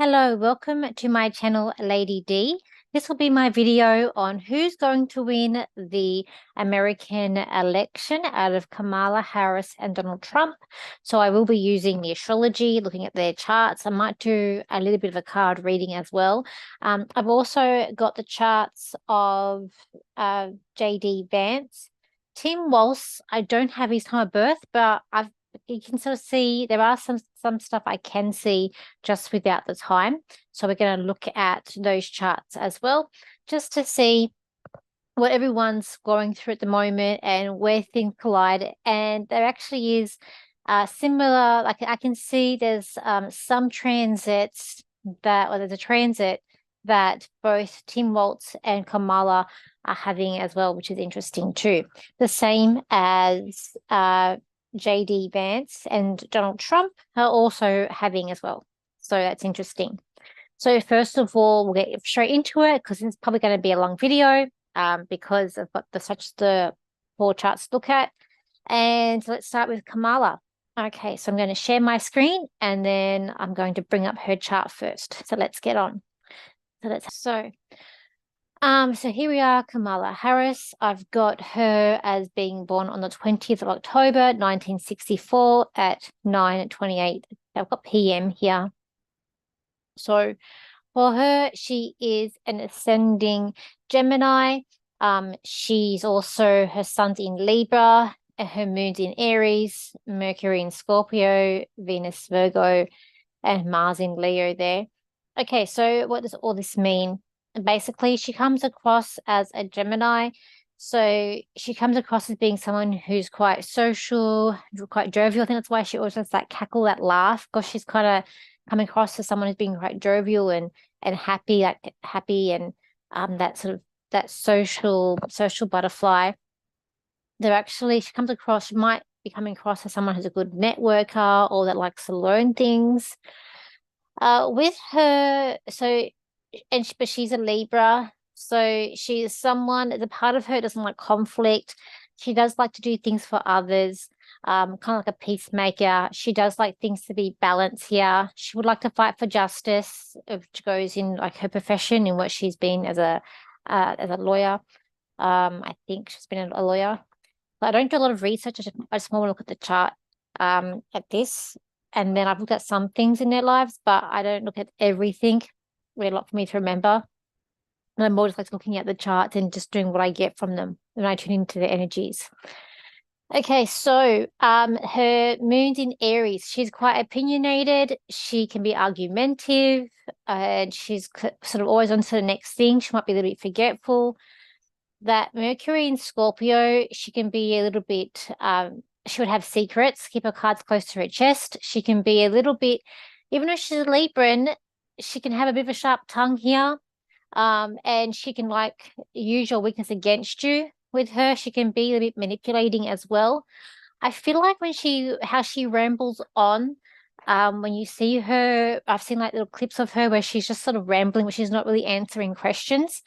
Hello, welcome to my channel, Lady D. This will be my video on who's going to win the American election out of Kamala Harris and Donald Trump. So I will be using the astrology, looking at their charts. I might do a little bit of a card reading as well. I've also got the charts of JD Vance. Tim Walz, I don't have his time of birth, but you can sort of see there are some stuff I can see just without the time. So we're going to look at those charts as well, just to see what everyone's going through at the moment and where things collide. And there actually is similar, like I can see there's some transits there's a transit that both Tim Walz and Kamala are having as well, which is interesting too. The same as JD Vance and Donald Trump are also having as well. So that's interesting. So first of all, we'll get straight into it because it's probably going to be a long video because I've got such the 4 charts to look at. And let's start with Kamala. Okay, so I'm going to share my screen and then I'm going to bring up her chart first. So let's get on. So here we are, Kamala Harris. I've got her as being born on the 20th of October, 1964 at 9:28. I've got PM here. So for her, she is an ascending Gemini. She's also, her sun's in Libra, and her moon's in Aries, Mercury in Scorpio, Venus Virgo, and Mars in Leo there. Okay, so what does all this mean? Basically, she comes across as a Gemini. So she comes across as being someone who's quite social, quite jovial. I think that's why she always has that cackle, that laugh, because she's kind of coming across as someone who's being quite jovial and happy, like happy and that sort of that social butterfly. She comes across, she might be coming across as someone who's a good networker or that likes to learn things. With her, but she's a Libra, so she's someone, the part of her doesn't like conflict. She does like to do things for others, kind of like a peacemaker. She does like things to be balanced here. She would like to fight for justice, which goes in like her profession and what she's been as a lawyer. I think she's been a lawyer. But I don't do a lot of research. I just want to look at the chart at this. And then I've looked at some things in their lives, but I don't look at everything. Really a lot for me to remember. And I'm more just like looking at the charts and just doing what I get from them when I tune into the energies. Okay, so her moon's in Aries. She's quite opinionated. She can be argumentative, and she's sort of always on to the next thing. She might be a little bit forgetful. That Mercury in Scorpio, she can be a little bit she would have secrets, keep her cards close to her chest. She can be a little bit, even though she's a Libran, she can have a bit of a sharp tongue here. And she can like use your weakness against you with her. She can be a bit manipulating as well. I feel like how she rambles on, when you see her, I've seen like little clips of her where she's just sort of rambling, where she's not really answering questions.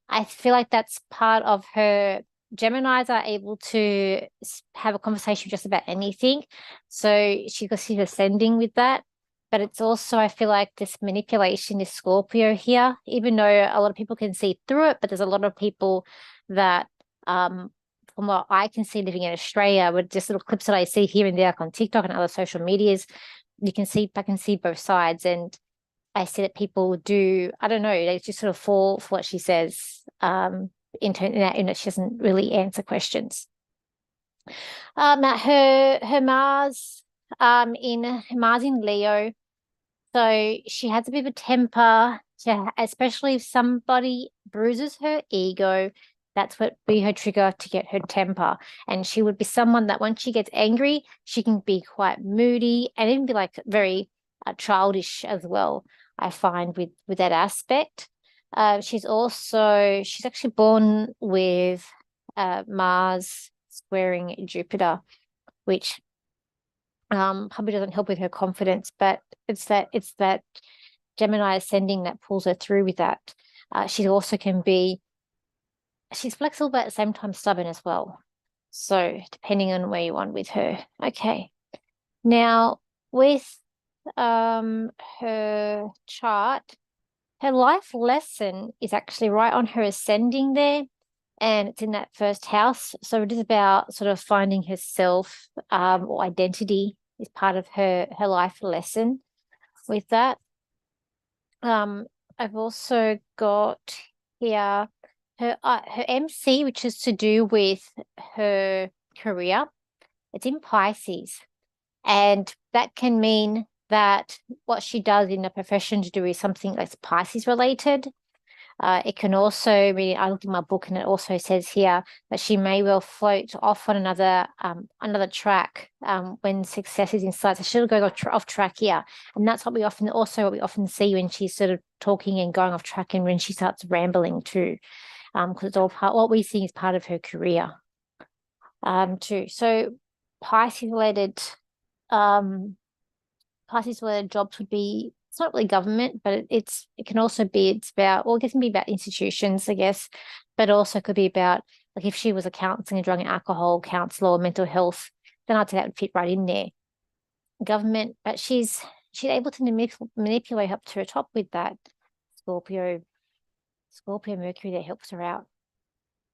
I feel like that's part of her. Geminis are able to have a conversation just about anything. So she's ascending with that. But it's also, I feel like this manipulation is Scorpio here, even though a lot of people can see through it, but there's a lot of people that, from what I can see living in Australia, with just little clips that I see here and there like on TikTok and other social medias, I can see both sides. And I see that people do, I don't know, they just sort of fall for what she says, in that she doesn't really answer questions. Her Mars in Leo, so she has a bit of a temper, especially if somebody bruises her ego. That's what be her trigger to get her temper. And she would be someone that once she gets angry, she can be quite moody and even be like very childish as well, I find with that aspect. She's actually born with Mars squaring Jupiter, which probably doesn't help with her confidence, but it's that Gemini ascending that pulls her through with that. She also she's flexible, but at the same time stubborn as well. So depending on where you want with her. Okay. Now with her chart, her life lesson is actually right on her ascending there, and it's in that first house. So it is about sort of finding herself, or identity is part of her life lesson with that. I've also got here her MC, which is to do with her career. It's in Pisces, and that can mean that what she does in a profession to do is something that's Pisces related. It can also mean, I looked in my book and it also says here that she may well float off on another track when success is in sight. So she'll go off track here. And that's what we often see when she's sort of talking and going off track, and when she starts rambling too, because it's all what we see is part of her career too. So Pisces related jobs would be, it's not really government, but it can also be, it can be about institutions, I guess, but also could be about, like, if she was a counseling, a drug and alcohol counselor, or mental health, then I'd say that would fit right in there. Government, but she's able to manipulate up to her top with that Scorpio Mercury that helps her out.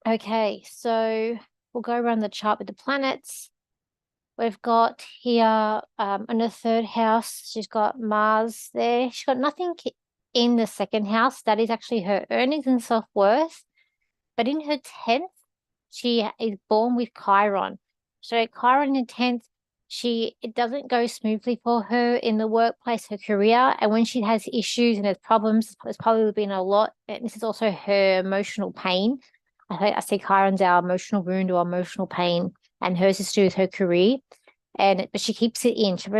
Okay, so we'll go around the chart with the planets. We've got here in the third house, she's got Mars there. She's got nothing in the second house. That is actually her earnings and self-worth. But in her 10th, she is born with Chiron. So Chiron in 10th, it doesn't go smoothly for her in the workplace, her career. And when she has issues and has problems, there's probably been a lot. And this is also her emotional pain. I see Chiron's our emotional wound or emotional pain, and hers is to do with her career. But she keeps it in. She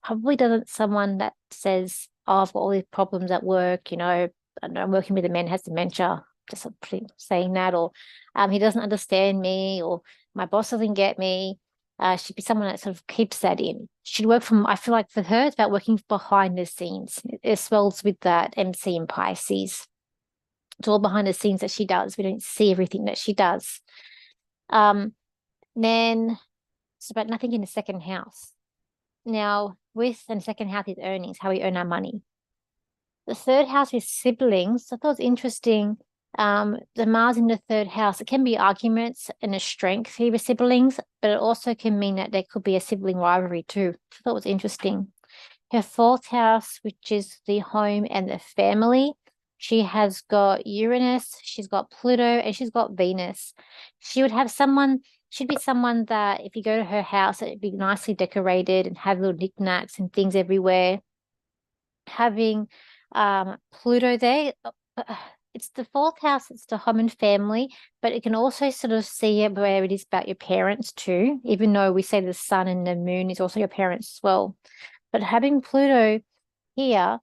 probably doesn't someone that says, oh, I've got all these problems at work, I'm working with a man who has dementia, just saying that, or he doesn't understand me, or my boss doesn't get me. She'd be someone that sort of keeps that in. She'd work I feel like for her, it's about working behind the scenes. It swells with that MC in Pisces. It's all behind the scenes that she does. We don't see everything that she does. Then it's about nothing in the second house. Now, the second house is earnings, how we earn our money. The third house is siblings. So I thought it was interesting. The Mars in the third house, it can be arguments and a strength here with siblings, but it also can mean that there could be a sibling rivalry too. I thought it was interesting. Her fourth house, which is the home and the family, she has got Uranus, she's got Pluto, and she's got Venus. She'd be someone that if you go to her house, it'd be nicely decorated and have little knickknacks and things everywhere. Having Pluto there, it's the fourth house, it's the home and family, but it can also sort of see it where it is about your parents too, even though we say the sun and the moon is also your parents as well. But having Pluto here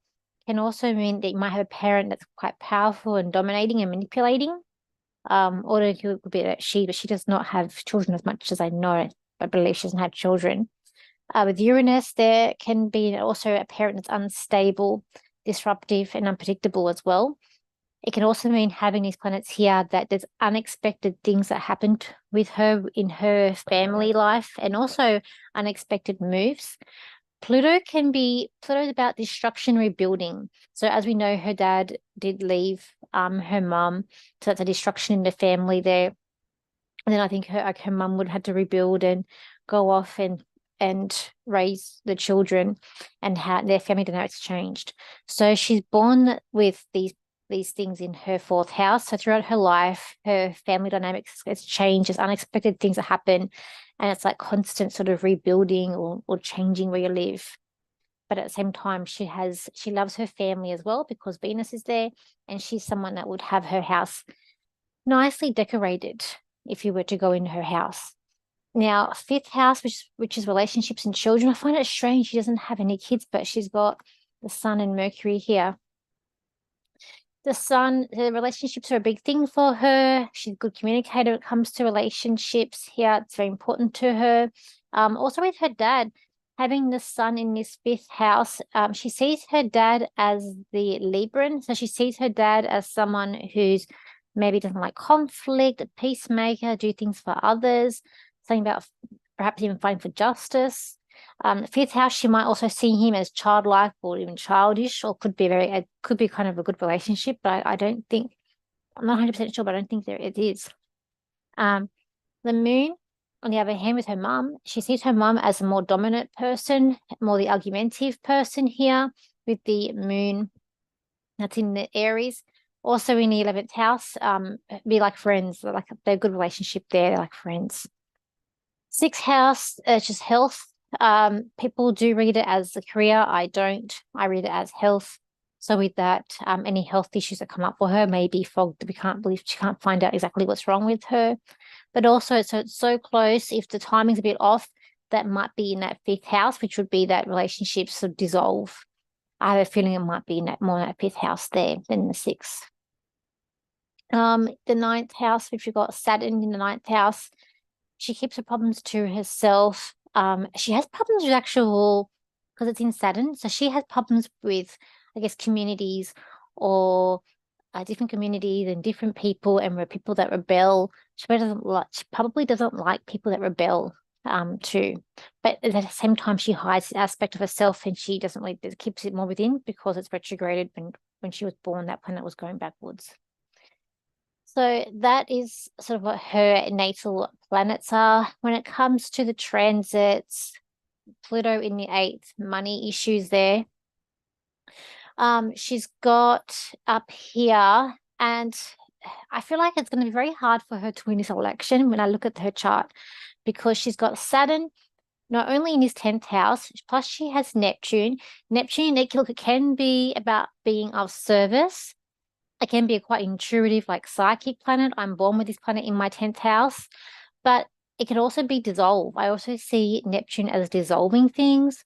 can also mean that you might have a parent that's quite powerful and dominating and manipulating. Or it could be that she does not have children as much as I know. I believe she doesn't have children. With Uranus, there can be also a parent that's unstable, disruptive, and unpredictable as well. It can also mean having these planets here that there's unexpected things that happened with her in her family life, and also unexpected moves. Pluto's about destruction, rebuilding. So as we know, her dad did leave her mum, so that's a destruction in the family there. And then I think her mum would have to rebuild and go off and raise the children, and their family dynamics changed. So she's born with these things in her fourth house. So throughout her life, her family dynamics has changed. There's unexpected things that happen, and it's like constant sort of rebuilding or changing where you live. But at the same time, she loves her family as well, because Venus is there, and she's someone that would have her house nicely decorated if you were to go in her house. Now, fifth house, which is relationships and children. I find it strange she doesn't have any kids, but she's got the Sun and Mercury here. The Sun, the relationships are a big thing for her. She's a good communicator when it comes to relationships here. It's very important to her. Also with her dad, having the Sun in this fifth house, she sees her dad as the Libran. So she sees her dad as someone who's maybe doesn't like conflict, a peacemaker, do things for others, something about perhaps even fighting for justice. Fifth house, she might also see him as childlike or even childish, or could be could be kind of a good relationship, but I don't think, I'm not 100% sure, but I don't think there it is. The moon, on the other hand, with her mum, she sees her mum as a more dominant person, more the argumentative person here, with the moon that's in the Aries. Also in the 11th house, be like friends, like they're a good relationship there, they're like friends. Sixth house, just health. People do read it as a career. I don't. I read it as health. So with that, any health issues that come up for her may be fogged. We can't believe she can't find out exactly what's wrong with her. But also, so it's so close. If the timing's a bit off, that might be in that fifth house, which would be that relationships sort of dissolve. I have a feeling it might be in that more in that fifth house there than the sixth. The ninth house, which we've got Saturn in the ninth house, she keeps her problems to herself. She has problems with actual, because it's in Saturn, so she has problems with, I guess, communities or different communities and different people and people that rebel. She probably doesn't like people that rebel too. But at the same time, she hides the aspect of herself and she doesn't really keeps it more within because it's retrograded when she was born, that planet was going backwards. So that is sort of what her natal planets are. When it comes to the transits, Pluto in the 8th, money issues there. She's got up here, and I feel like it's going to be very hard for her to win this election when I look at her chart, because she's got Saturn not only in his 10th house, plus she has Neptune. Neptune, it can be about being of service. It can be a quite intuitive, like psychic planet. I'm born with this planet in my 10th house, but it can also be dissolve. I also see Neptune as dissolving things.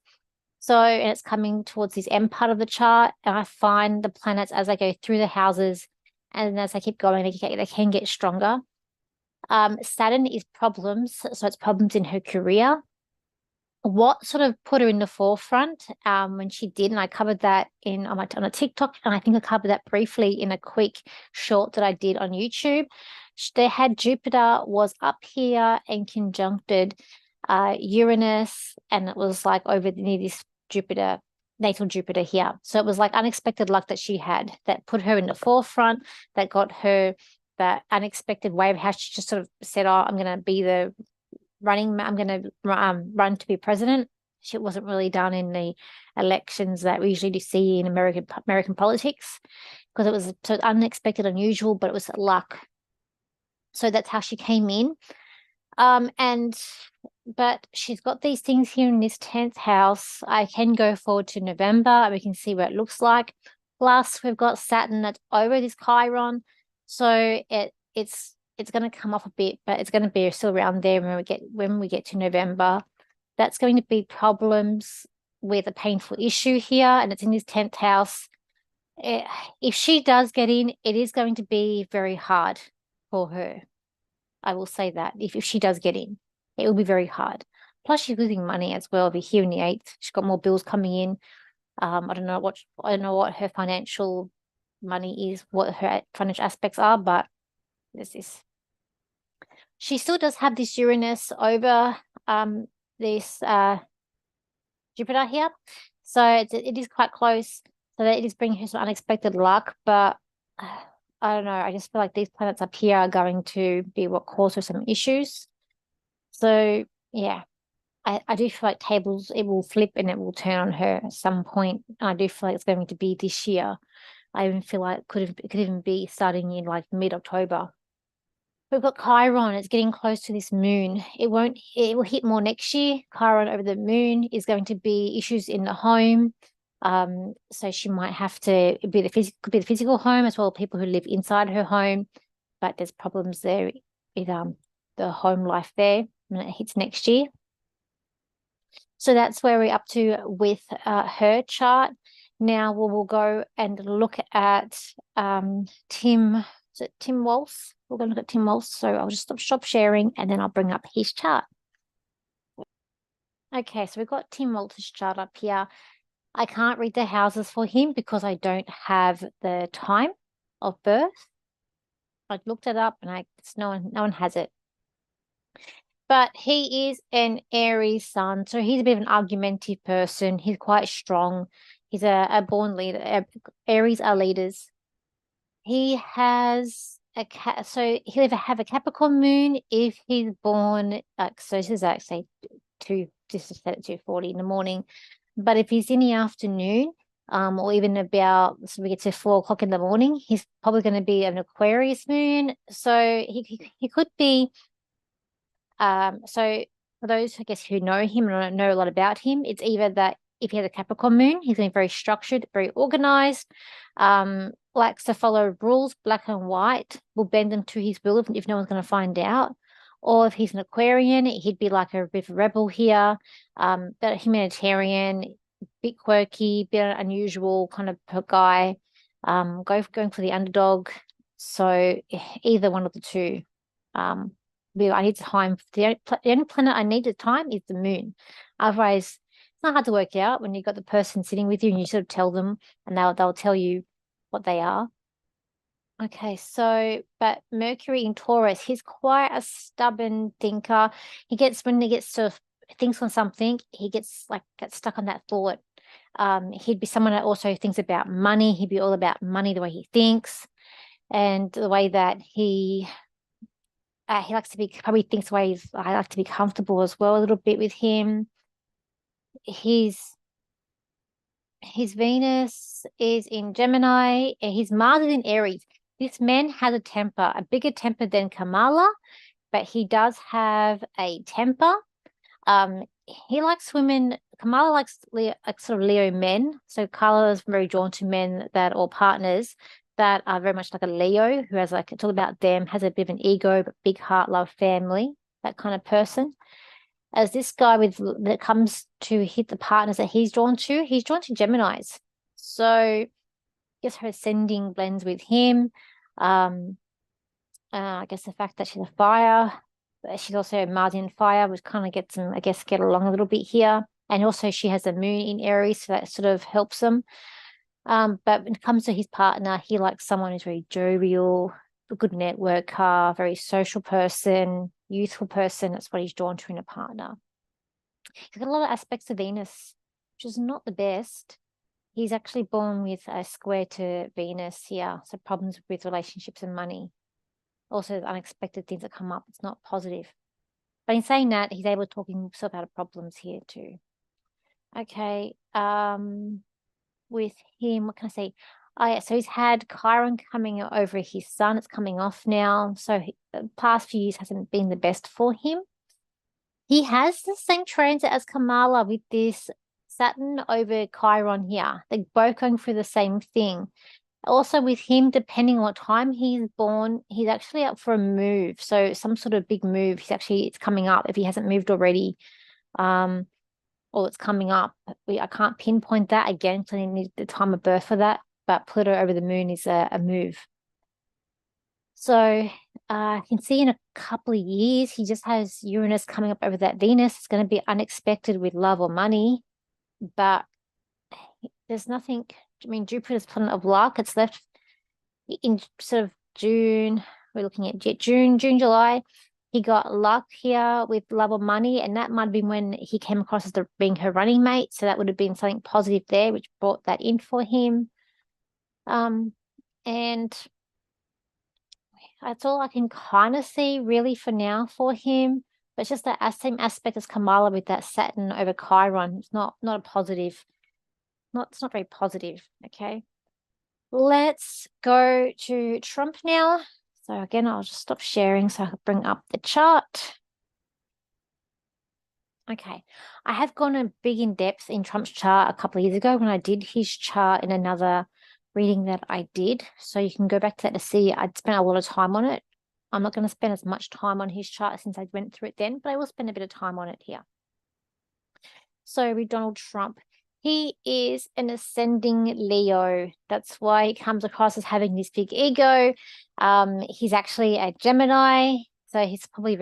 So, and it's coming towards this end part of the chart, and I find the planets as I go through the houses and as I keep going, they can get stronger. Saturn is problems, so it's problems in her career. What sort of put her in the forefront when she did, and I covered that on a TikTok, and I think I covered that briefly in a quick short that I did on YouTube. They had Jupiter was up here and conjuncted Uranus, and it was like over near this Jupiter, natal Jupiter here. So it was like unexpected luck that she had that put her in the forefront, that got her that unexpected way of how she just sort of said, oh, I'm going to be the I'm going to run to be president. It wasn't really done in the elections that we usually do see in American politics, because it was so unexpected, unusual, but it was luck. So that's how she came in. But she's got these things here in this 10th house. I can go forward to November and we can see what it looks like. Plus, we've got Saturn that's over this Chiron. So it's going to come off a bit, but it's going to be still around there when we get to November. That's going to be problems with a painful issue here, and it's in this 10th house. If she does get in, it is going to be very hard for her. I will say that if she does get in, it will be very hard. Plus, she's losing money as well over here in the 8th. She's got more bills coming in. I don't know what her financial money is, what her financial aspects are, but there's this. She still does have this Uranus over this Jupiter here, so it is quite close. So that it is bringing her some unexpected luck, but I don't know. I just feel like these planets up here are going to be what cause her some issues. So yeah, I do feel like tables, it will flip and it will turn on her at some point. I do feel like it's going to be this year. I even feel like it could even be starting in like mid-October. We've got Chiron. It's getting close to this moon. It will hit more next year. Chiron over the moon is going to be issues in the home. So she might have to could be the physical home as well as people who live inside her home, but there's problems there with the home life there when it hits next year. So that's where we're up to with her chart. Now we'll go and look at Tim Walz? We're going to look at Tim Walz. So I'll just stop sharing and then I'll bring up his chart. Okay, so we've got Tim Walz's chart up here. I can't read the houses for him because I don't have the time of birth. I looked it up and no one has it. But he is an Aries sun, so he's a bit of an argumentative person. He's quite strong. He's a born leader. Aries are leaders. He has so he'll either have a Capricorn moon if he's born so this is actually just set at 2:40 in the morning. But if he's in the afternoon, or even about so we get to 4 o'clock in the morning, he's probably going to be an Aquarius moon. So he could be so for those I guess who know him and know a lot about him, it's either that if he has a Capricorn moon, he's going to be very structured, very organized, likes to follow rules, black and white, will bend them to his will if no one's going to find out. Or if he's an Aquarian, he'd be like a bit of a rebel here, but humanitarian, bit quirky, bit unusual kind of guy, going for the underdog. So either one of the two. I need time. The only planet I need at time is the moon. Otherwise, it's not hard to work out when you've got the person sitting with you and you sort of tell them and they'll tell you what they are. Okay, so but Mercury in Taurus, he's quite a stubborn thinker. When he gets to thinks on something, he gets stuck on that thought. He'd be someone that also thinks about money. He'd be all about money, the way he thinks, and the way that he likes to be. Probably thinks the way I like to be comfortable as well. A little bit with him. His Venus is in Gemini. And his Mars is in Aries. This man has a temper, a bigger temper than Kamala, but he does have a temper. He likes women. Kamala likes sort of Leo men. So Kamala is very drawn to men or partners that are very much like a Leo, who has it's all about them, has a bit of an ego, but big heart, love, family, that kind of person. As this guy when it comes to hit the partners that he's drawn to Geminis. So I guess her ascending blends with him. I guess the fact that she's a fire, but she's also a Mars in fire, which kind of gets them, I guess, get along a little bit here. And also she has a moon in Aries, so that sort of helps them. But when it comes to his partner, he likes someone who's very jovial, a good networker, very social person, youthful person. That's what he's drawn to in a partner. He's got a lot of aspects of Venus, which is not the best. He's actually born with a square to Venus here, so problems with relationships and money. Also, unexpected things that come up. It's not positive. But in saying that, he's able to talk himself out of problems here too. Okay. With him, what can I say? Oh, yeah, so he's had Chiron coming over his sun. It's coming off now. So the past few years hasn't been the best for him. He has the same transit as Kamala with this Saturn over Chiron here. They're both going through the same thing. Also with him, depending on what time he's born, he's actually up for a move. So some sort of big move. It's coming up if he hasn't moved already. Or it's coming up. I can't pinpoint that again, so I need the time of birth for that. But Pluto over the moon is a move. So I can see in a couple of years, he just has Uranus coming up over that Venus. It's going to be unexpected with love or money. But there's nothing, I mean, Jupiter's planet of luck. It's left in sort of June. We're looking at June, July. He got luck here with love or money, and that might have been when he came across as being her running mate. So that would have been something positive there, which brought that in for him. And that's all I can kind of see really for now for him. But it's just that same aspect as Kamala with that Saturn over Chiron. It's not a positive. It's not very positive. Okay. Let's go to Trump now. So again, I'll just stop sharing so I can bring up the chart. Okay. I have gone a big in depth in Trump's chart a couple of years ago when I did his chart in another reading that I did. So you can go back to that to see. I'd spent a lot of time on it. I'm not going to spend as much time on his chart since I went through it then, but I will spend a bit of time on it here. So with Donald Trump, he is an ascending Leo. That's why he comes across as having this big ego. He's actually a Gemini, so he's probably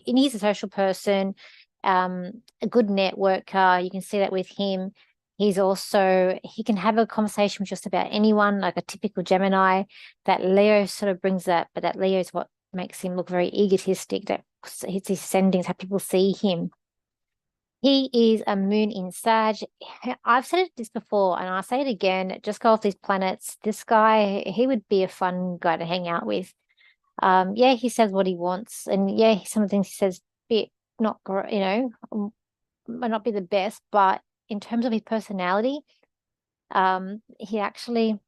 he's a social person, a good networker. You can see that with him. He can have a conversation with just about anyone, like a typical Gemini. That Leo sort of brings that, but that Leo is what makes him look very egotistic. That his ascendings, how people see him. He is a moon in Sag. I've said this before and I'll say it again. Just go off these planets. This guy, he would be a fun guy to hang out with. Yeah, he says what he wants, and yeah, some of the things he says bit not, might not be the best, but in terms of his personality, he actually,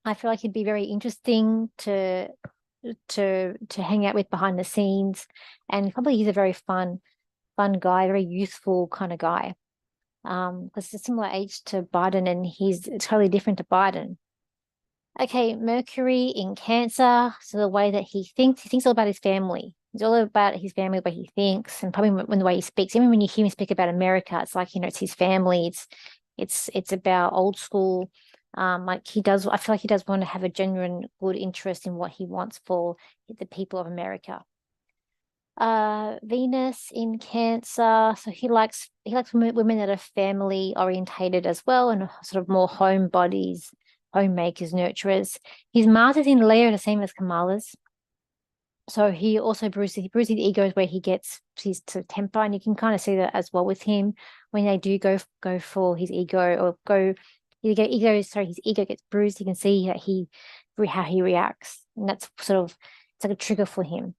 I feel like he'd be very interesting to hang out with behind the scenes, and probably he's a very fun guy, very youthful kind of guy. Because it's a similar age to Biden, and he's totally different to Biden. Okay, Mercury in Cancer. So the way that he thinks all about his family. It's all about his family, the way he thinks, and probably when the way he speaks. Even when you hear him speak about America, it's like, it's his family. It's about old school. Like he does. I feel like he does want to have a genuine good interest in what he wants for the people of America. Venus in Cancer. So he likes women that are family orientated as well, and sort of more homebodies, homemakers, nurturers. His Mars is in Leo, the same as Kamala's. So he also bruises the egos where he gets his sort of temper, and you can kind of see that as well with him when they do go for his ego, or his ego gets bruised. You can see that how he reacts, and that's sort of, it's like a trigger for him.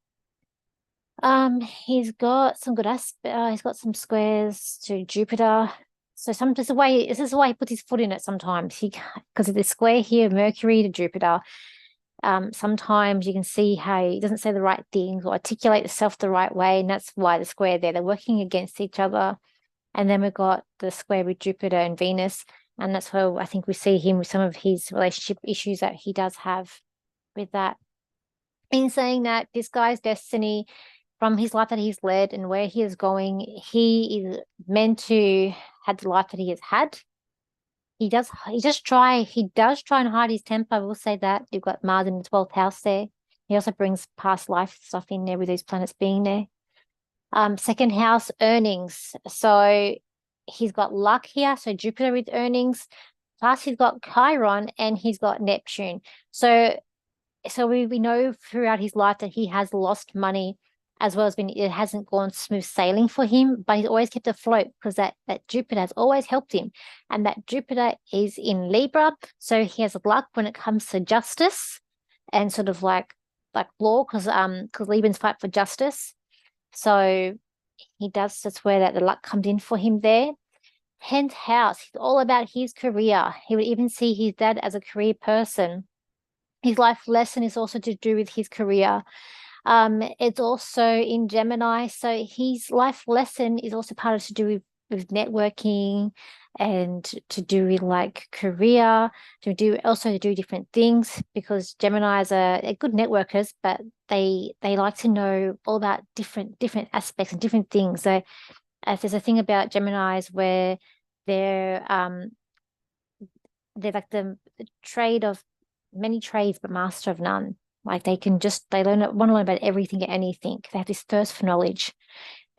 He's got some he's got some squares to Jupiter. So this is the way he puts his foot in it sometimes. Because of the square here, Mercury to Jupiter. Sometimes you can see how he doesn't say the right things or articulate himself the right way, and that's why the square there. They're working against each other. And then we've got the square with Jupiter and Venus, and that's where I think we see him with some of his relationship issues that he does have with that. In saying that, this guy's destiny from his life that he's led and where he is going, he is meant to have the life that he has had. He does try and hide his temper. I will say that. You've got Mars in the 12th house there. He also brings past life stuff in there with these planets being there. Second house, earnings. So he's got luck here. So Jupiter with earnings. Plus he's got Chiron and he's got Neptune. So we know throughout his life that he has lost money, as well as it hasn't gone smooth sailing for him, but he's always kept afloat because that Jupiter has always helped him. And that Jupiter is in Libra, so he has luck when it comes to justice and sort of like law, because Librans fight for justice. So that's where that the luck comes in for him there. 10th house, he's all about his career. He would even see his dad as a career person. His life lesson is also to do with his career. It's also in Gemini, so his life lesson is also part of to do with networking and to do with like career, to do different things, because Geminis are good networkers, but they like to know all about different aspects and different things. So there's a thing about Geminis where they're like the trade of many trades but master of none. Like they want to learn about everything and anything. They have this thirst for knowledge.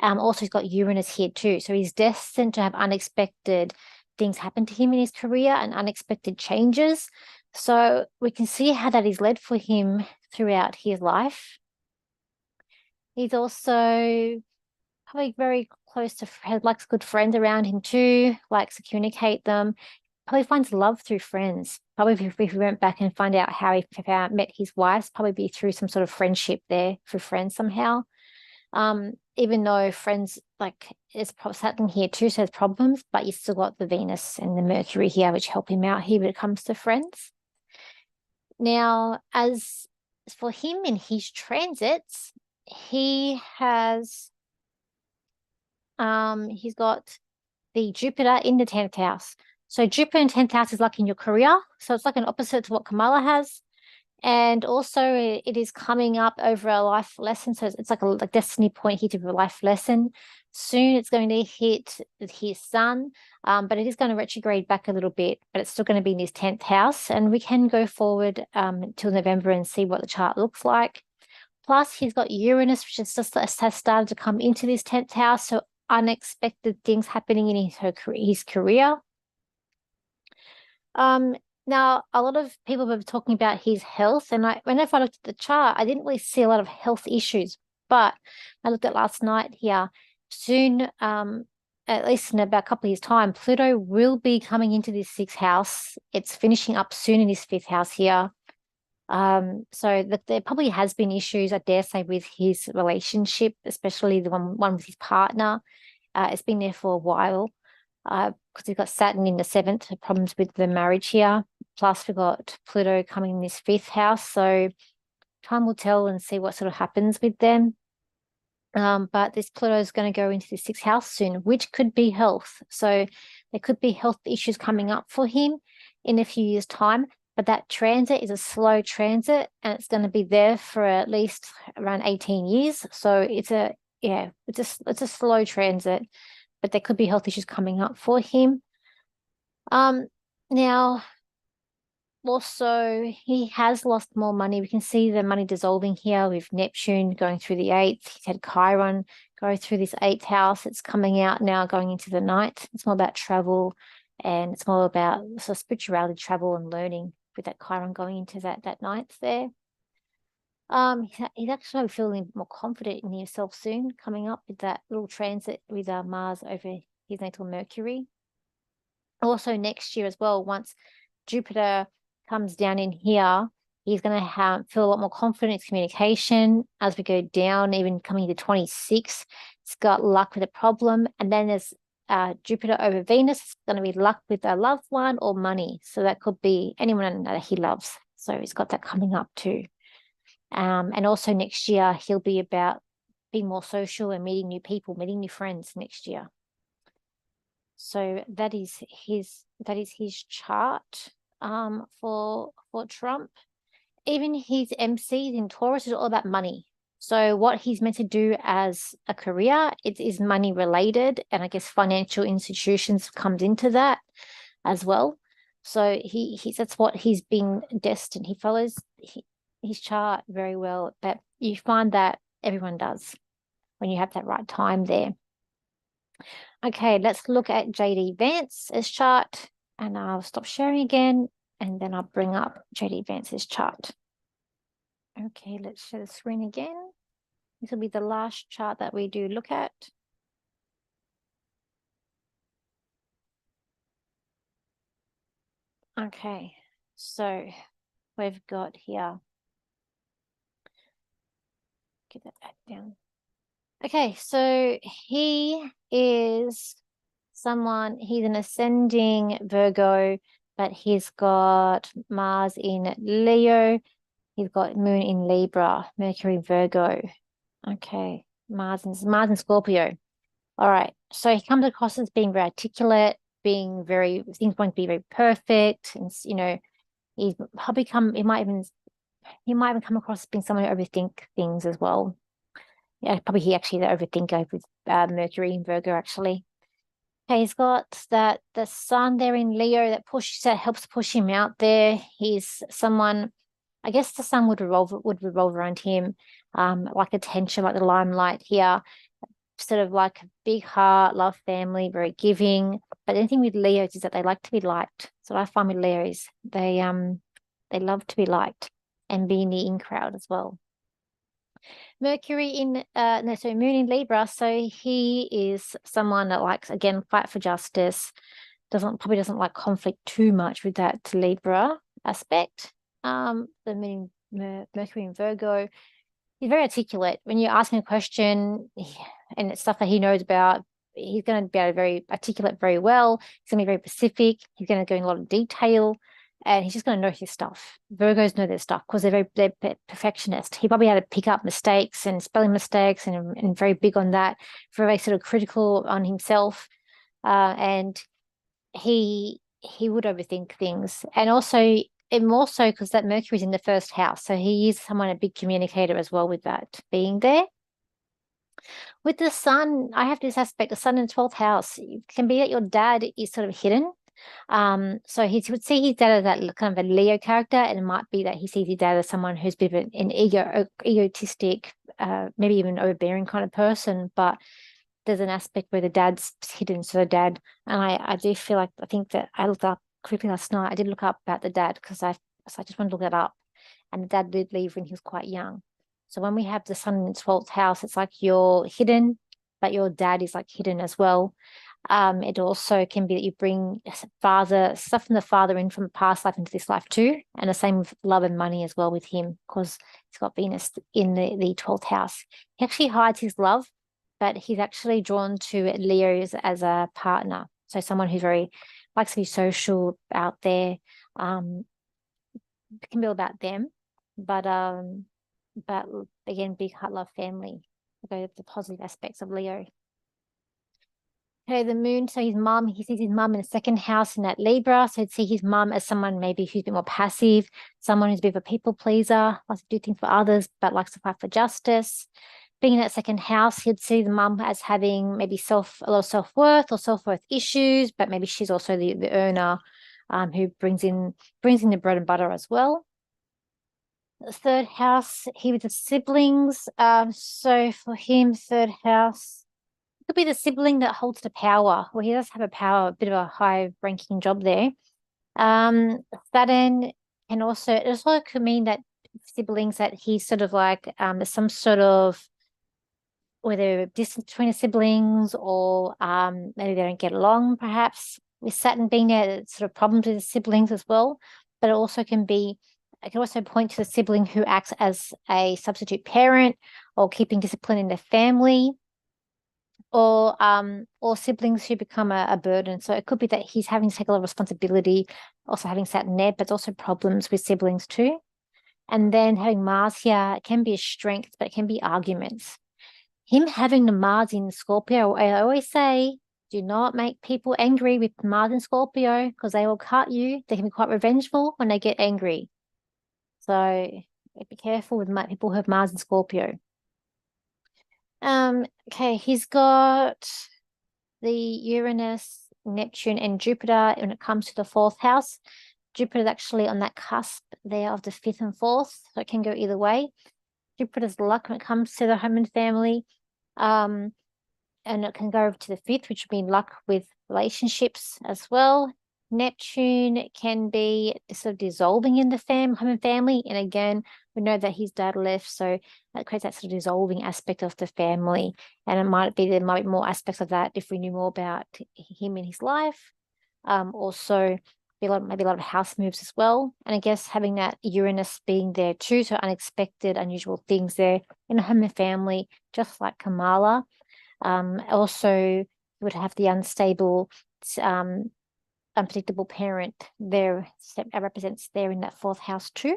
Also he's got Uranus here too. So he's destined to have unexpected things happen to him in his career and unexpected changes. So we can see how that is led for him throughout his life. He's also probably very close to, likes good friends around him too, likes to communicate them. Probably finds love through friends. Probably if we went back and find out how he met his wife, probably be through some sort of friendship there, through friends somehow. Even though friends, like, it's Saturn here too, so there's problems, but you still got the Venus and the Mercury here, which help him out here when it comes to friends. Now, as for him in his transits, he has, he's got the Jupiter in the 10th house. So Jupiter in 10th house is like in your career. So it's like an opposite to what Kamala has. And also it is coming up over a life lesson. So it's like a destiny point here to a life lesson. Soon it's going to hit his sun, but it is going to retrograde back a little bit, but it's still going to be in his 10th house. And we can go forward till November and see what the chart looks like. Plus he's got Uranus, which has started to come into this 10th house. So unexpected things happening in his career. Now a lot of people were talking about his health, and whenever I looked at the chart, I didn't really see a lot of health issues. But I looked at last night here. Soon, at least in about a couple of years' time, Pluto will be coming into this sixth house. It's finishing up soon in this fifth house here. So there probably has been issues, I dare say, with his relationship, especially the one with his partner. It's been there for a while. Because we've got Saturn in the seventh, problems with the marriage here. Plus we've got Pluto coming in this fifth house. So time will tell and see what sort of happens with them. But this Pluto is going to go into the sixth house soon, which could be health. So there could be health issues coming up for him in a few years' time. But that transit is a slow transit, and it's going to be there for at least around 18 years. So it's a slow transit, but there could be health issues coming up for him. Now, also, he has lost more money. We can see the money dissolving here with Neptune going through the eighth. He's had Chiron go through this eighth house. It's coming out now, going into the ninth. It's more about travel, and it's more about sort of spirituality, travel, and learning with that Chiron going into that ninth there. He's actually feeling more confident in himself soon, coming up with that little transit with Mars over his natal Mercury. Also next year as well, once Jupiter comes down in here, he's going to feel a lot more confident in communication as we go down, even coming to 26. It's got luck with a problem. And then there's Jupiter over Venus. It's going to be luck with a loved one or money. So that could be anyone that he loves. So he's got that coming up too. And also next year, he'll be about being more social and meeting new people, meeting new friends next year. So that is his chart for Trump. Even his MCs in Taurus is all about money. So what he's meant to do as a career, it is money related, and I guess financial institutions comes into that as well. So that's what he's been destined. He follows his chart very well, but you find that everyone does when you have that right time there. Okay, let's look at JD Vance's chart, and I'll stop sharing again, and then I'll bring up JD Vance's chart. Okay, let's share the screen again. This will be the last chart that we do look at. Okay, so we've got here. Get that back down. Okay, so he is he's an ascending Virgo, but he's got Mars in Leo. He's got Moon in Libra, Mercury Virgo. Okay, Mars in Scorpio. All right, so he comes across as being very articulate, things want to be very perfect, and he might even come across as being someone who overthink things as well. Yeah, probably he actually the overthinker with Mercury in Virgo actually. Okay, he's got the sun there in Leo that helps push him out there. He's someone, I guess the sun would revolve around him, like attention, like the limelight here. Sort of like a big heart, love family, very giving. But the thing with Leos is that they like to be liked. So what I find with Leos, they love to be liked and be in the in crowd as well. Moon in Libra, so he is someone that likes, again, fight for justice, probably doesn't like conflict too much with that Libra aspect. The Mercury in Virgo, he's very articulate. When you ask him a question and it's stuff that he knows about, he's going to be able to very articulate very well. He's going to be very specific. He's going to go in a lot of detail. And he's just going to know his stuff. Virgos know their stuff because they're perfectionist. He probably had to pick up mistakes and spelling mistakes and very big on that, very sort of critical on himself. And he would overthink things. And also, more so because that Mercury's in the first house. So he is a big communicator as well with that being there. With the sun, I have this aspect, the sun in the 12th house. It can be that your dad is sort of hidden. So he would see his dad as that kind of a Leo character, and it might be that he sees his dad as someone who's a bit of an egotistic, maybe even overbearing kind of person. But there's an aspect where the dad's hidden. So the dad, and I do feel like, I think that I looked up quickly last night. I did look up about the dad because I just wanted to look it up, and the dad did leave when he was quite young. So when we have the sun in the 12th house, it's like you're hidden, but your dad is like hidden as well. It also can be that you bring stuff from the father in from the past life into this life too. And the same with love and money as well with him, because he's got Venus in the 12th house. He actually hides his love, but he's actually drawn to Leo's as a partner. So someone who very likes to be social out there. It can be all about them. But again, big heart, love, family. The positive aspects of Leo. Okay, the moon, so his mum, he sees his mum in the second house in that Libra. So he'd see his mum as someone maybe who's a bit more passive, someone who's a bit of a people pleaser, likes to do things for others, but likes to fight for justice. Being in that second house, he'd see the mum as having maybe a lot of self-worth or self-worth issues, but maybe she's also the earner who brings in the bread and butter as well. The third house, he with the siblings. So for him, third house could be the sibling that holds the power. Well, he does have a bit of a high-ranking job there. Saturn can also, it also could mean that siblings that he's sort of like there's some sort of whether distance between the siblings or maybe they don't get along, perhaps. With Saturn being there, there's sort of problems with the siblings as well. But it can also point to the sibling who acts as a substitute parent or keeping discipline in the family, or siblings who become a burden. So it could be that he's having to take a lot of responsibility, also having Saturn there, but also problems with siblings too. And then having Mars here, it can be a strength, but it can be arguments. Him having the Mars in Scorpio, I always say, do not make people angry with Mars in Scorpio because they will cut you. They can be quite revengeful when they get angry. So be careful with people who have Mars in Scorpio. Okay, he's got the Uranus, Neptune, and Jupiter when it comes to the 4th house. Jupiter is actually on that cusp there of the 5th and 4th, so it can go either way. Jupiter's luck when it comes to the home and family. And it can go over to the 5th, which would be luck with relationships as well. Neptune can be sort of dissolving in the home and family. And again, we know that his dad left, so that creates that sort of dissolving aspect of the family. And there might be more aspects of that if we knew more about him in his life. Also, maybe a lot of house moves as well. And I guess having that Uranus being there too, so unexpected, unusual things there in a home and family, just like Kamala. Also, would have the unstable, unpredictable parent there represents there in that 4th house too.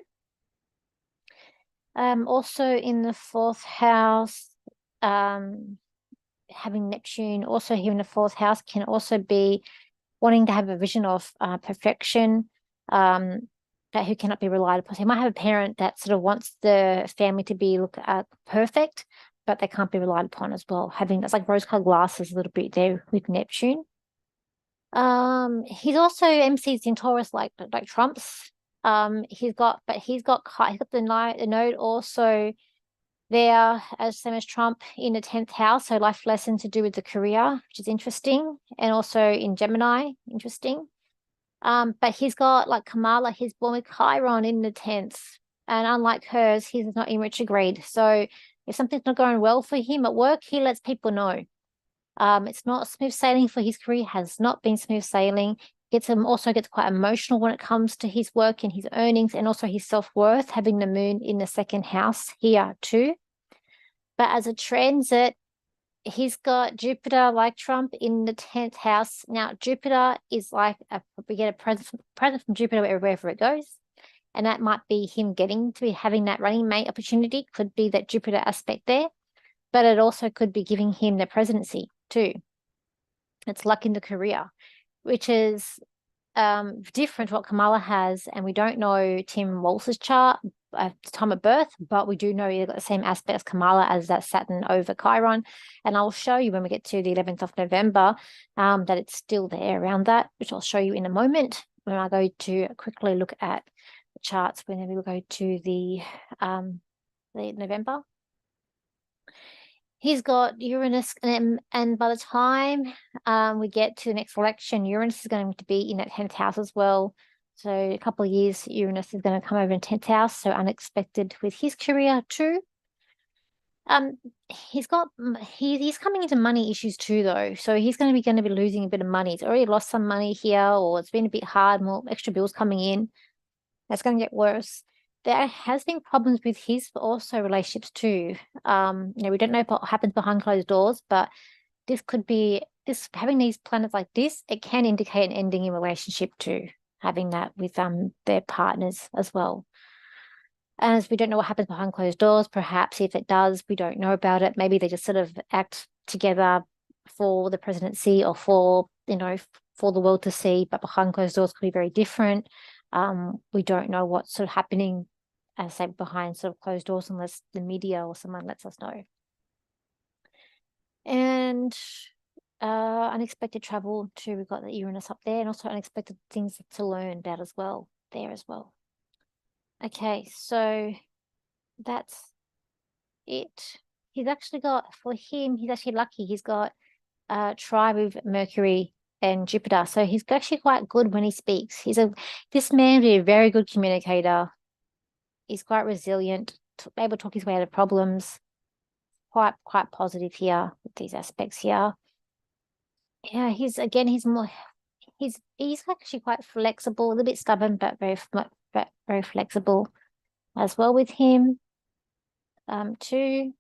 Also in the 4th house, having Neptune also here in the 4th house can also be wanting to have a vision of perfection, that who cannot be relied upon. So you might have a parent that sort of wants the family to be perfect, but they can't be relied upon as well. That's like rose-colored glasses a little bit there with Neptune. He's also MCs in Taurus like Trump's. He's got the node also there as same as Trump in the 10th house, so life lesson to do with the career, which is interesting, and also in Gemini, interesting. But he's got like Kamala, he's born with Chiron in the 10th, and unlike hers, he's not in retrograde. So if something's not going well for him at work, he lets people know. It's not smooth sailing for his career, has not been smooth sailing. Also gets quite emotional when it comes to his work and his earnings and also his self-worth, having the moon in the 2nd house here too. But as a transit, he's got Jupiter, like Trump, in the 10th house. Now, Jupiter is like we get a present from Jupiter wherever it goes. And that might be him getting to be having that running mate opportunity, could be that Jupiter aspect there. But it also could be giving him the presidency too. It's luck in the career, which is different to what Kamala has. And we don't know Tim Walz's chart at the time of birth, but we do know he's got the same aspect as Kamala as that Saturn over Chiron. And I'll show you when we get to the 11th of November that it's still there around that, which I'll show you in a moment when I go to quickly look at the charts whenever we go to the November. He's got Uranus, and by the time we get to the next election, Uranus is going to be in that 10th house as well. So a couple of years, Uranus is going to come over in 10th house, so unexpected with his career too. He's got he's coming into money issues too, though. So he's going to be losing a bit of money. He's already lost some money here, or it's been a bit hard, more extra bills coming in. That's going to get worse. There has been problems with his also relationships too. We don't know what happens behind closed doors, but this could be this having these planets like this, it can indicate an ending in relationship too, having that with their partners as well. As we don't know what happens behind closed doors, perhaps if it does, we don't know about it. Maybe they just sort of act together for the presidency or for the world to see, but behind closed doors could be very different. We don't know what's sort of happening, as I say, behind sort of closed doors unless the media or someone lets us know. And unexpected travel too. We've got the Uranus up there, and also unexpected things to learn about as well there as well. Okay, so that's it. He's actually got, for him, he's actually lucky. He's got a tribe with Mercury and Jupiter. So he's actually quite good when he speaks. This man is a very good communicator. He's quite resilient, able to talk his way out of problems. Quite positive here with these aspects here. Yeah, he's actually quite flexible, a little bit stubborn, but very flexible as well with him. Too.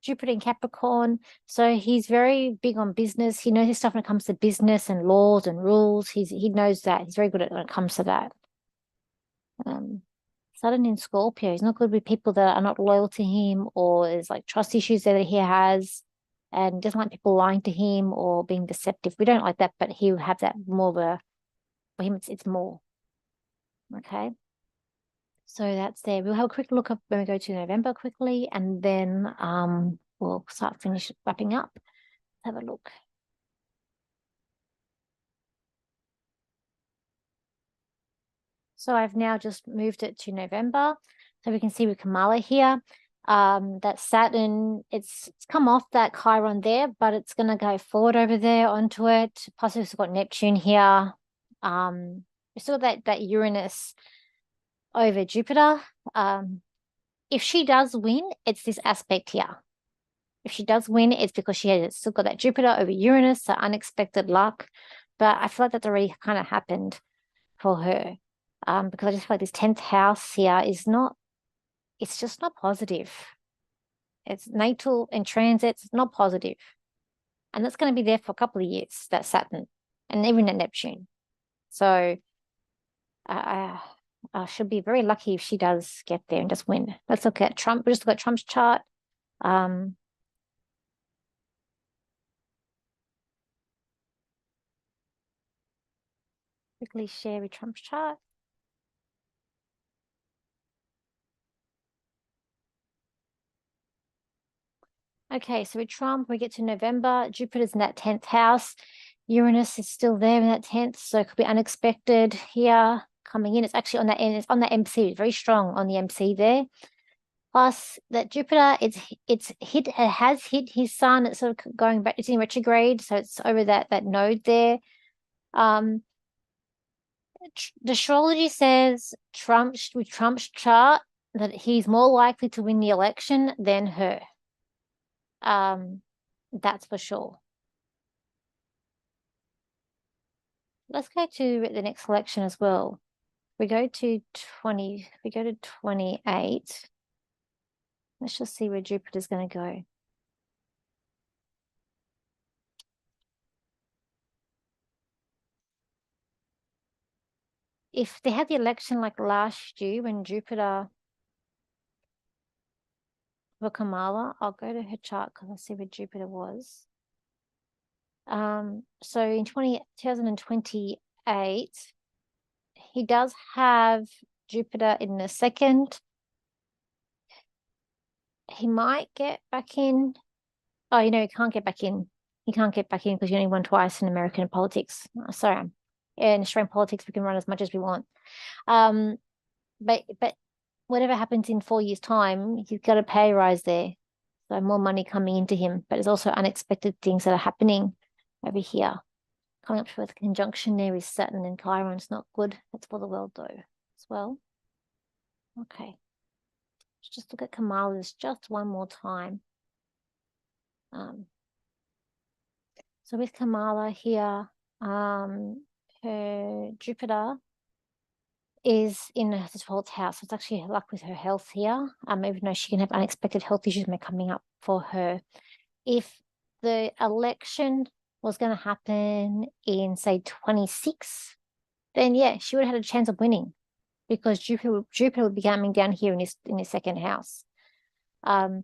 Jupiter in Capricorn. So he's very big on business. He knows his stuff when it comes to business and laws and rules. He knows that. He's very good at when it comes to that. Saturn in Scorpio. He's not good with people that are not loyal to him, or there's like trust issues that he has, and doesn't like people lying to him or being deceptive. We don't like that, but he'll have that more of a, for him it's more. Okay. So that's there. We'll have a quick look up when we go to November quickly, and then we'll finish wrapping up. Have a look. So I've now just moved it to November. So we can see with Kamala here, that Saturn, it's come off that Chiron there, but it's going to go forward over there onto it. Plus we've got Neptune here. We still got that Uranus over Jupiter. If she does win, it's this aspect here. If she does win, it's because she has still got that Jupiter over Uranus, so unexpected luck. But I feel like that's already kind of happened for her. Because I just feel like this 10th house here it's just not positive. It's natal and transits, it's not positive. And that's going to be there for a couple of years, that Saturn, and even at Neptune. So I should be very lucky if she does get there and just win. Let's look at Trump. We'll just look at Trump's chart. Quickly share with Trump's chart. Okay, so with Trump, we get to November. Jupiter's in that 10th house. Uranus is still there in that 10th, so it could be unexpected here coming in. It's actually on that end. It's on that MC. It's very strong on the MC there. Plus that Jupiter, it has hit his sun. It's sort of going back. It's in retrograde, so it's over that node there. The astrology says with Trump's chart that he's more likely to win the election than her. That's for sure. Let's go to the next election as well. We go to 28. Let's just see where Jupiter's going to go. If they had the election like last year when Jupiter for Kamala, I'll go to her chart because I'll see where Jupiter was. So in 2028, he does have Jupiter in the second. He might get back in. Oh, he can't get back in. He can't get back in because you only won twice in American politics. Sorry, in Australian politics, we can run as much as we want. But whatever happens in 4 years' time, he's got a pay rise there. So more money coming into him. But there's also unexpected things that are happening over here. Coming up with a conjunction there with Saturn and Chiron. It's not good. That's for the world though as well. Okay. Let's just look at Kamala's just one more time. So with Kamala here, her Jupiter is in the 12th house. So it's actually luck with her health here. Even though she can have unexpected health issues coming up for her. If the election was going to happen in, say, 26, then yeah, she would have had a chance of winning because Jupiter would be coming down here in his second house. Even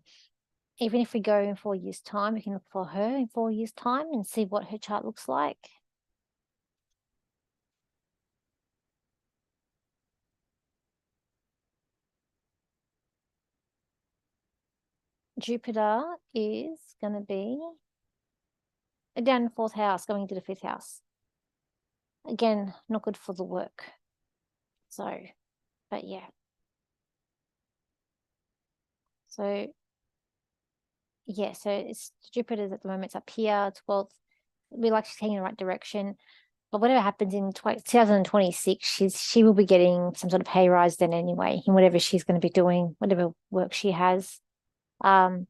if we go in 4 years' time, we can look for her in 4 years' time and see what her chart looks like. Jupiter is going to be down in the 4th house, going into the 5th house. Again, not good for the work. So, but yeah. So, yeah, so it's Jupiter's at the moment, it's up here, 12th. We like she's heading in the right direction. But whatever happens in 2026, she will be getting some sort of pay rise then anyway, in whatever she's going to be doing, whatever work she has. By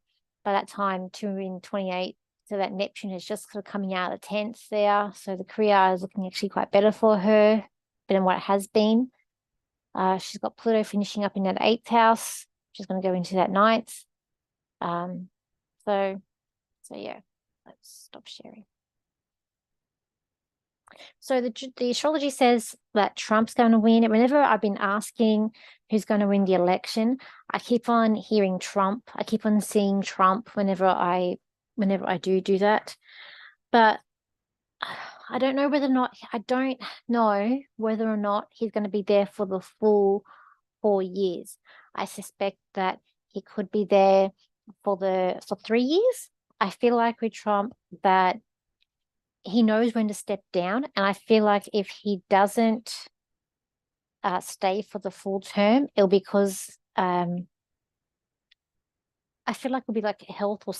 that time, 228, so that Neptune is just sort of coming out of the 10th there. So the career is looking actually quite better for her than what it has been. She's got Pluto finishing up in that 8th house. She's going to go into that 9th. So yeah, let's stop sharing. So the astrology says that Trump's going to win. Whenever I've been asking who's going to win the election, I keep on hearing Trump. I keep on seeing Trump whenever I do that. But I don't know whether or not he's going to be there for the full 4 years. I suspect that he could be there for 3 years. I feel like with Trump that he knows when to step down. And I feel like if he doesn't stay for the full term, it'll be because I feel like it'll be like health or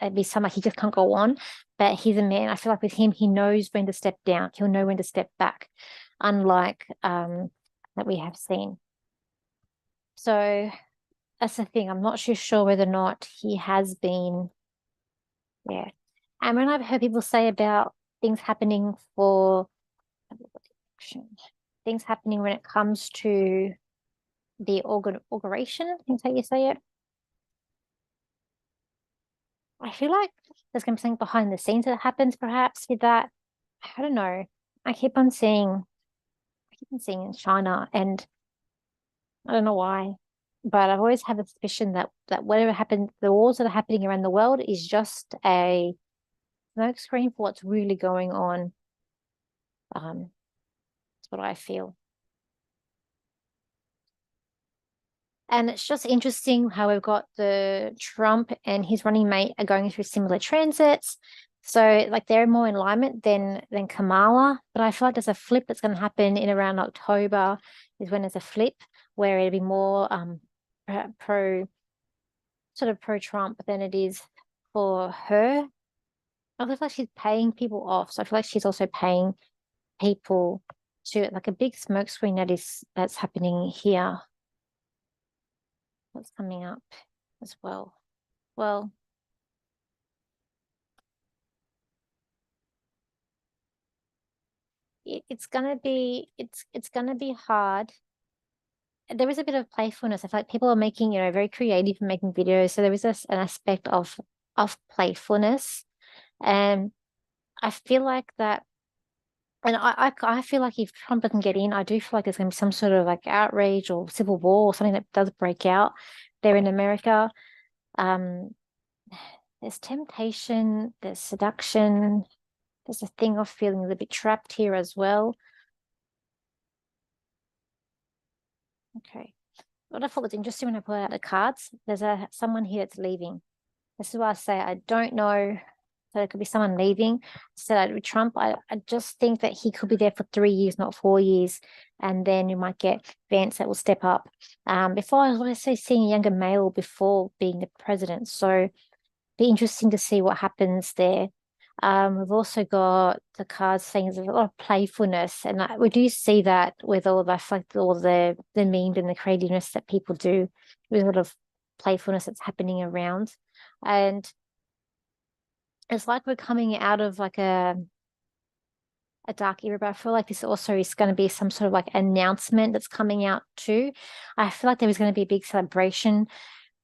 it'll be something like he just can't go on. But he's a man. I feel like with him, he knows when to step down. He'll know when to step back, unlike that we have seen. So that's the thing. I'm not sure whether or not he has been. Yeah. And when I've heard people say about things happening when it comes to the inauguration, I think that's how you say it. I feel like there's going to be something behind the scenes that happens perhaps with that. I don't know. I keep on seeing in China, and I don't know why, but I've always had a suspicion that whatever happened, the wars that are happening around the world is just a smokescreen for what's really going on. That's what I feel. And it's just interesting how we've got the Trump and his running mate are going through similar transits. So like they're more in alignment than Kamala. But I feel like there's a flip that's going to happen in around October is when there's a flip where it'll be more pro Trump than it is for her. I feel like she's paying people off. So I feel like she's also paying people to like a big smokescreen that's happening here. What's coming up as well? Well, it's gonna be hard. There is a bit of playfulness. I feel like people are making, very creative and making videos. So there is an aspect of playfulness. And I feel like that, and I feel like if Trump doesn't get in, I do feel like there's gonna be some sort of like outrage or civil war or something that does break out there in America. There's temptation, there's seduction, there's a thing of feeling a little bit trapped here as well. Okay. What I thought was interesting when I pulled out the cards, there's someone here that's leaving. This is why I say I don't know. So there could be someone leaving. So with Trump, I just think that he could be there for 3 years, not 4 years. And then you might get Vance that will step up. Before I was going to say seeing a younger male before being the president. So be interesting to see what happens there. We've also got the cards saying there's a lot of playfulness, and we do see that with all the memes and the creativeness that people do with a lot of playfulness that's happening around. And it's like we're coming out of like a dark era, but I feel like this also is going to be some sort of like announcement that's coming out too. I feel like there is going to be a big celebration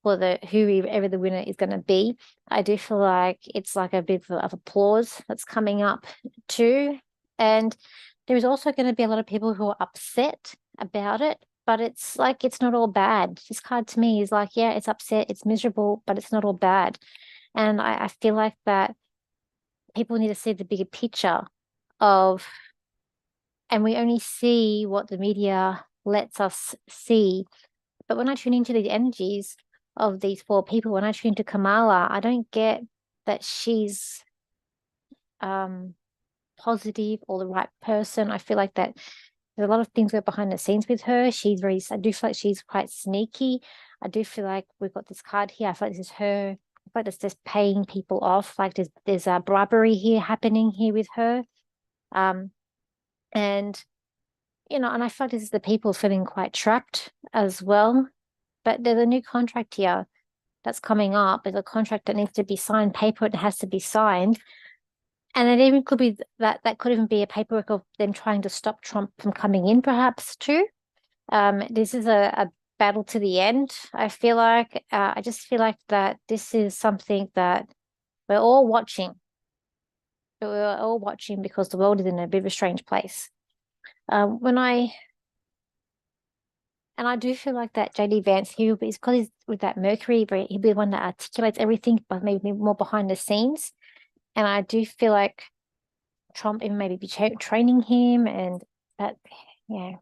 for whoever the winner is going to be. I do feel like it's like a bit of applause that's coming up too. And there is also going to be a lot of people who are upset about it, but it's like it's not all bad. This card to me is like, yeah, it's upset, it's miserable, but it's not all bad. And I feel like that people need to see the bigger picture of, and we only see what the media lets us see. But when I tune into the energies of these four people, when I tune into Kamala, I don't get that she's positive or the right person. I feel like that there's a lot of things go behind the scenes with her. I do feel like she's quite sneaky. I do feel like we've got this card here. I feel like this is her. I feel like it's just paying people off. Like there's a bribery here happening here with her. And and I feel like this is the people feeling quite trapped as well. But there's a new contract here that's coming up. There's a contract that needs to be signed, paper it has to be signed. And it even could be that could even be a paperwork of them trying to stop Trump from coming in, perhaps too. This is a battle to the end. I feel like I just feel like that this is something that we're all watching. We're all watching because the world is in a bit of a strange place. And I do feel like that JD Vance, he's because he's with that Mercury, but he'll be the one that articulates everything, but maybe more behind the scenes. And I do feel like Trump even maybe be training him, and that, yeah.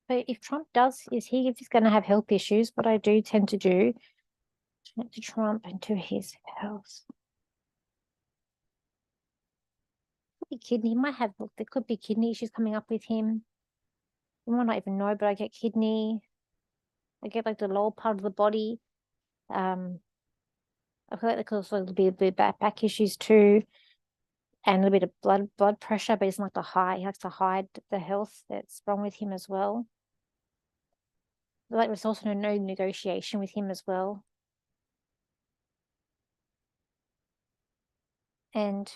But if Trump if he's going to have health issues, what I do tend to do to Trump and to his health. Could be kidney. He might have, there could be kidney issues coming up with him. You might not even know, but I get kidney. I get like the lower part of the body. I feel like there could also be a bit of back issues too, and a little bit of blood pressure, but it's not the high. He likes to hide the health that's wrong with him as well. Like there's also no negotiation with him as well. And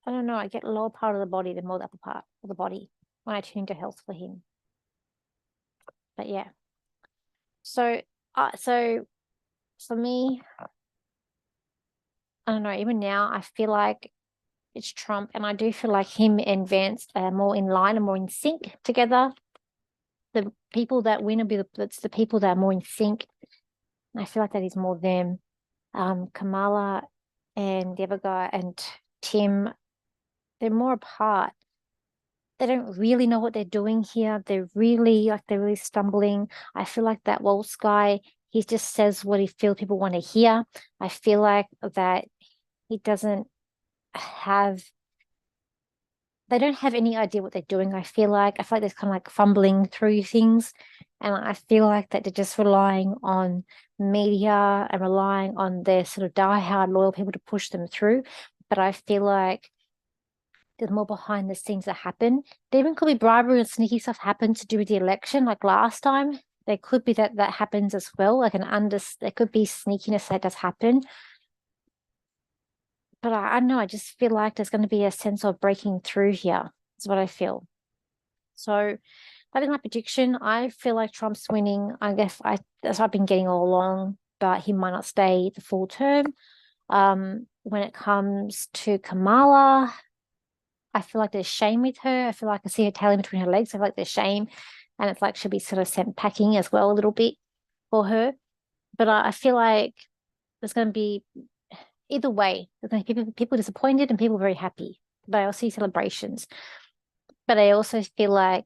I don't know, I get the lower part of the body than more the upper part of the body when I tune into health for him. But yeah. So for me, I don't know, even now I feel like it's Trump, and I do feel like him and Vance are more in line and more in sync together. The people that win will be the people that are more in sync. And I feel like that is more them. Kamala and the other guy and Tim, they're more apart. They don't really know what they're doing here. They're really stumbling. I feel like that Walz guy, he just says what he feels people want to hear. I feel like that he doesn't have, they don't have any idea what they're doing. I feel like they're kind of like fumbling through things. And I feel like that they're just relying on media and relying on their sort of diehard loyal people to push them through. But I feel like there's more behind the scenes that happen. There even could be bribery and sneaky stuff happen to do with the election, like last time. There could be that happens as well, like there could be sneakiness that does happen. But I don't know, I just feel like there's going to be a sense of breaking through here, is what I feel. So that is my prediction. I feel like Trump's winning. I guess that's what I've been getting all along, but he might not stay the full term. When it comes to Kamala, I feel like there's shame with her. I feel like I see her tail in between her legs. I feel like there's shame, and it's like she'll be sort of sent packing as well a little bit for her. But I feel like there's going to be, either way, there's going to be people disappointed and people very happy. But I also see celebrations. But I also feel like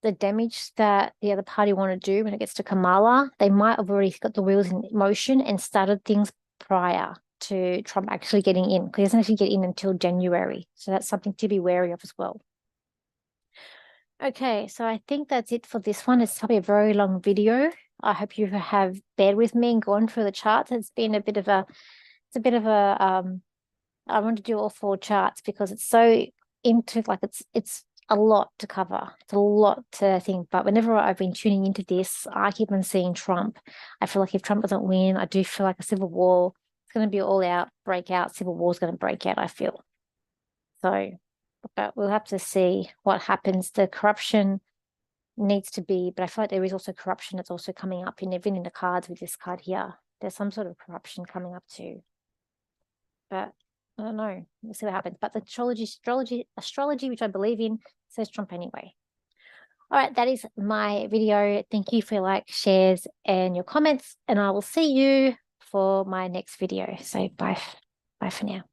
the damage that the other party want to do when it gets to Kamala, they might have already got the wheels in motion and started things prior to Trump actually getting in, because he doesn't actually get in until January. So that's something to be wary of as well. Okay, so I think that's it for this one. It's probably a very long video. I hope you have bared with me and gone through the charts. It's been I want to do all four charts because it's so into, like, it's a lot to cover. It's a lot to think. But whenever I've been tuning into this, I keep on seeing Trump. I feel like if Trump doesn't win, I do feel like a civil war. It's going to be all out, breakout. Civil war is going to break out, I feel. So, but we'll have to see what happens. The corruption needs to be, but I feel like there is also corruption that's also coming up in even in the cards with this card here. There's some sort of corruption coming up too. But I don't know. We'll see what happens. But the astrology, which I believe in, says Trump anyway. All right, that is my video. Thank you for your likes, shares, and your comments. And I will see you for my next video. So bye for now.